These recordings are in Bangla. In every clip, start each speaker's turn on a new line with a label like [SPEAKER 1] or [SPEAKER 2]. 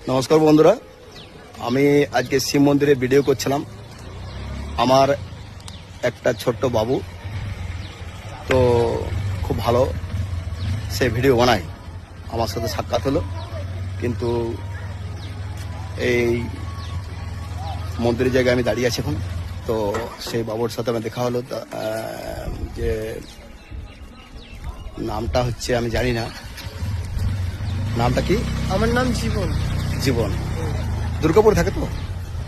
[SPEAKER 1] নমস্কার বন্ধুরা, আমি আজকে শিব মন্দিরে ভিডিও করছিলাম। আমার একটা ছোট্ট বাবু তো খুব ভালো সে ভিডিও বানায়, আমার সাথে সাক্ষাৎ হলো। কিন্তু এই মন্দিরের জায়গায় আমি দাঁড়িয়ে আছি এখন। তো সেই বাবুর সাথে আমার দেখা হলো। যে নামটা হচ্ছে আমি জানি না, নামটা কি?
[SPEAKER 2] আমার নাম জীवन।
[SPEAKER 1] জীবন दुर्गापुर থাকে তো।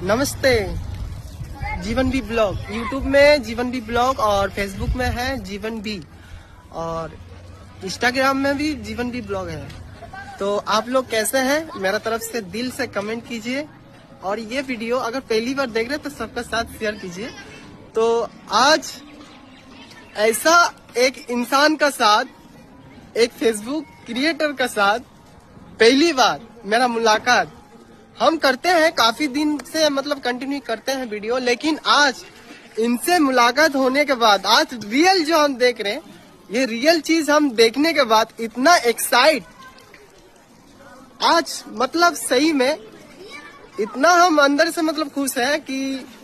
[SPEAKER 2] नमस्ते, जीवन बी ब्लॉग। यूट्यूब में जीवन बी ब्लॉग और फेसबुक में है जीवन बी, और इंस्टाग्राम में भी जीवन बी ब्लॉग है। तो आप लोग कैसे हैं? मेरा तरफ से दिल से कमेंट कीजिए, और ये वीडियो अगर पहली बार देख रहे हैं तो सबका साथ शेयर कीजिए। तो आज ऐसा एक इंसान का साथ, एक फेसबुक क्रिएटर का साथ पहली बार मेरा मुलाकात हम करते हैं। काफी दिन से मतलब कंटिन्यू करते हैं वीडियो, लेकिन आज इनसे मुलाकात होने के बाद आज रियल जो हम देख रहे हैं, ये रियल चीज हम देखने के बाद इतना एक्साइट, आज मतलब सही में इतना हम अंदर से मतलब खुश हैं कि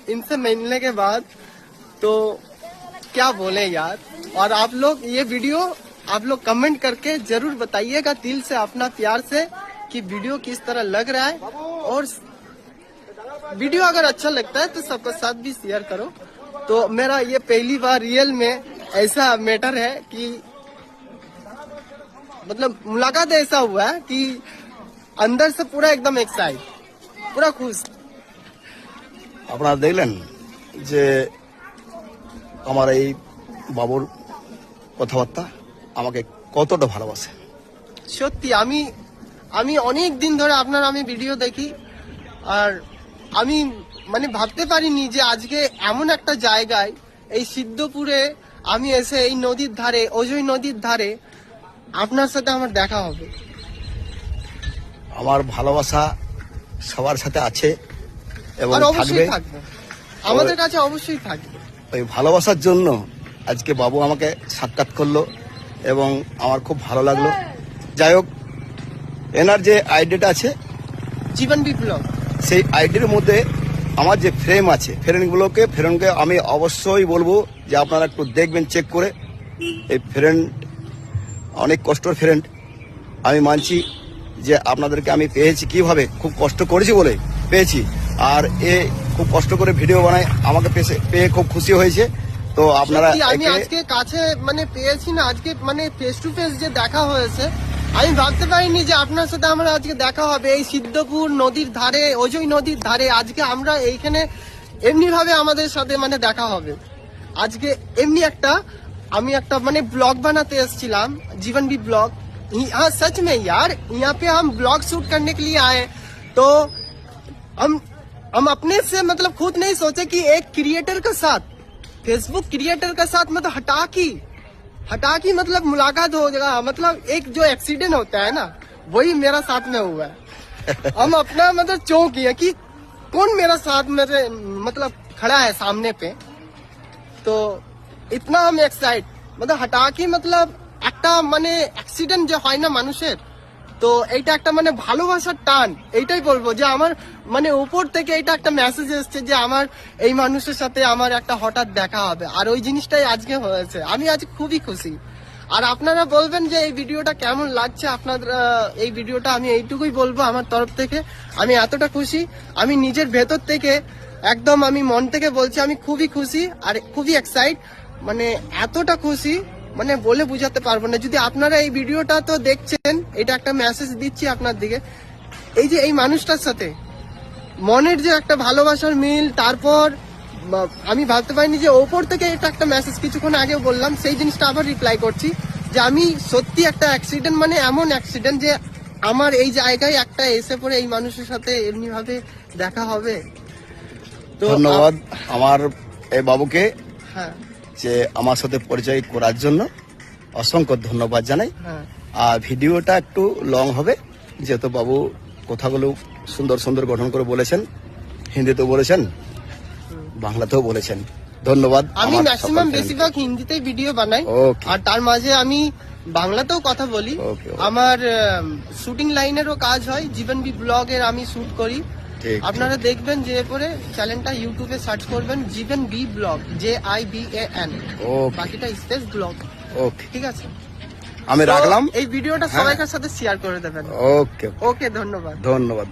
[SPEAKER 2] इनसे मिलने के बाद तो क्या बोले यार। और आप लोग ये वीडियो आप लोग कमेंट करके जरूर बताइएगा दिल से, अपना प्यार से, कि वीडियो किस तरह लग रहा है। और वीडियो अगर अच्छा लगता है तो सबके साथ भी शेयर करो। तो मेरा ये पहली बार रियल में ऐसा मैटर है कि मतलब मुलाकात ऐसा हुआ है कि अंदर से पूरा एकदम एक्साइट, पूरा खुश।
[SPEAKER 1] আপনারা দেখলেন যে আমার এই বাবুর কথাবার্তা আমাকে কতটা ভালোবাসে।
[SPEAKER 2] সত্যি আমি অনেক দিন ধরে আপনার আমি ভিডিও দেখি, আর আমি মানে ভাবতে পারিনি যে আজকে এমন একটা জায়গায় এই সিদ্ধপুরে আমি এসে এই নদীর ধারে, অজয় নদীর ধারে আপনার সাথে আমার দেখা হবে।
[SPEAKER 1] আমার ভালোবাসা সবার সাথে আছে এবং
[SPEAKER 2] আর
[SPEAKER 1] থাকবে।
[SPEAKER 2] অবশ্যই থাকবে, আমাদের কাছে অবশ্যই থাকবে।
[SPEAKER 1] ওই ভালোবাসার জন্য আজকে বাবু আমাকে সাক্ষাৎ করলো এবং আমার খুব ভালো লাগলো। যাই হোক, এনার যে আইডিটা আছে
[SPEAKER 2] জীবন বিপ্লব,
[SPEAKER 1] সেই আইডির মধ্যে আমার যে ফ্রেম আছে, ফ্রেমকে আমি অবশ্যই বলবো যে আপনারা একটু দেখবেন, চেক করে। এই ফ্রেন্ড অনেক কষ্টের ফ্রেন্ড, আমি মানছি যে আপনাদেরকে আমি পেয়েছি কিভাবে, খুব কষ্ট করেছি বলে পেয়েছি। আর এ খুব কষ্ট করে ভিডিও বানায়, আমাকে পেয়ে খুব খুশি হয়েছে। তো আপনারা
[SPEAKER 2] আমি আজকে কাছে মানে পেয়েছি না, আজকে মানে ফেস টু ফেস যে দেখা হয়েছে, আমি ভাবতে পারিনি যে আপনার সাথে আমার আজকে দেখা হবে এই সিদ্ধপুর নদীর ধারে, অজয় নদীর ধারে। আজকে আমরা এইখানে এমনি ভাবে আমাদের সাথে মানে দেখা হবে। আজকে এমনি আমি একটা মানে ব্লগ বানাতে এসেছিলাম, जीवन भी ब्लॉग। हाँ सच में यार, यहाँ पे हम ब्लॉग शूट करने के लिए आए, तो हम अपने से मतलब खुद नहीं सोचे कि एक क्रिएटर के साथ, फेसबुक क्रिएटर के साथ मतलब हटा की मतलब मुलाकात हो जाएगा। मतलब एक जो एक्सीडेंट होता है ना, वही मेरा साथ में हुआ है। हम अपना मतलब चौंक गए कि कौन मेरा साथ मेरे मतलब खड़ा है सामने पे। तो इतना हम एक्साइट, मतलब हटा की मतलब একটা মানে অ্যাক্সিডেন্ট যে হয় না মানুষের, তো এইটা একটা মানে ভালোবাসার টান। এইটাই বলবো যে আমার মানে উপর থেকে এটা একটা মেসেজ এসছে যে আমার এই মানুষের সাথে আমার একটা হঠাৎ দেখা হবে, আর ওই জিনিসটাই আজকে হয়েছে। আমি আজ খুবই খুশি। আর আপনারা বলবেন যে এই ভিডিওটা কেমন লাগছে আপনাদের। এই ভিডিওটা আমি এইটুকুই বলবো আমার তরফ থেকে, আমি এতটা খুশি, আমি নিজের ভেতর থেকে একদম আমি মন থেকে বলছি আমি খুবই খুশি আর খুবই এক্সাইট, মানে এতটা খুশি মানে বলে বুঝাতে পারবো না। যদি আপনারা এই ভিডিওটা তো দেখছেন, এটা একটা মেসেজ দিচ্ছি আপনার দিকে, এই যে এই মানুষটার সাথে মনের যে একটা ভালোবাসার মিল, তারপর আমি ভাবতে পারিনি যে ওপর থেকে এটা একটা মেসেজ কিছুক্ষণ আগেও বললাম, সেই জিনিসটা আবার রিপ্লাই করছি যে আমি সত্যি একটা অ্যাক্সিডেন্ট, মানে এমন অ্যাক্সিডেন্ট যে আমার এই জায়গায় একটা এসে পড়ে এই মানুষের সাথে এমনি ভাবে দেখা হবে। তো
[SPEAKER 1] ধন্যবাদ আমার এই বাবুকে,
[SPEAKER 2] হ্যাঁ
[SPEAKER 1] যে আমার সাথে পরিচয় করার জন্য অসংখ্য ধন্যবাদ জানাই।
[SPEAKER 2] হ্যাঁ,
[SPEAKER 1] আর ভিডিওটা একটু লং হবে, যেহেতু বাবু কথাগুলো সুন্দর সুন্দর গঠন করে বলেছেন, হিন্দিতেও বলেছেন, বাংলাতেও বলেছেন। ধন্যবাদ।
[SPEAKER 2] আমি
[SPEAKER 1] আমার
[SPEAKER 2] ম্যাক্সিমাম
[SPEAKER 1] সকল friend-কে।
[SPEAKER 2] বেশিরভাগ হিন্দিতেই ভিডিও বানাই,
[SPEAKER 1] Okay.
[SPEAKER 2] আর তার মাঝে আমি বাংলাতেও কথা বলি।
[SPEAKER 1] Okay, okay.
[SPEAKER 2] আমার শুটিং লাইনেরও কাজ হয়, জীবন বি ব্লগের আমি শুট করি।
[SPEAKER 1] ঠিক,
[SPEAKER 2] আপনারা দেখবেন যে পরে চ্যানেলটা ইউটিউবে সার্চ করবেন জীবন বি ব্লগ, JIBAN,
[SPEAKER 1] Okay.
[SPEAKER 2] বাকিটা স্পেস ব্লগ।
[SPEAKER 1] ওকে,
[SPEAKER 2] ঠিক আছে,
[SPEAKER 1] আমি
[SPEAKER 2] তো
[SPEAKER 1] রাখলাম।
[SPEAKER 2] এই ভিডিওটা সবাইকার সাথে শেয়ার করে দেবেন।
[SPEAKER 1] ওকে,
[SPEAKER 2] ওকে, ধন্যবাদ।
[SPEAKER 1] ধন্যবাদ।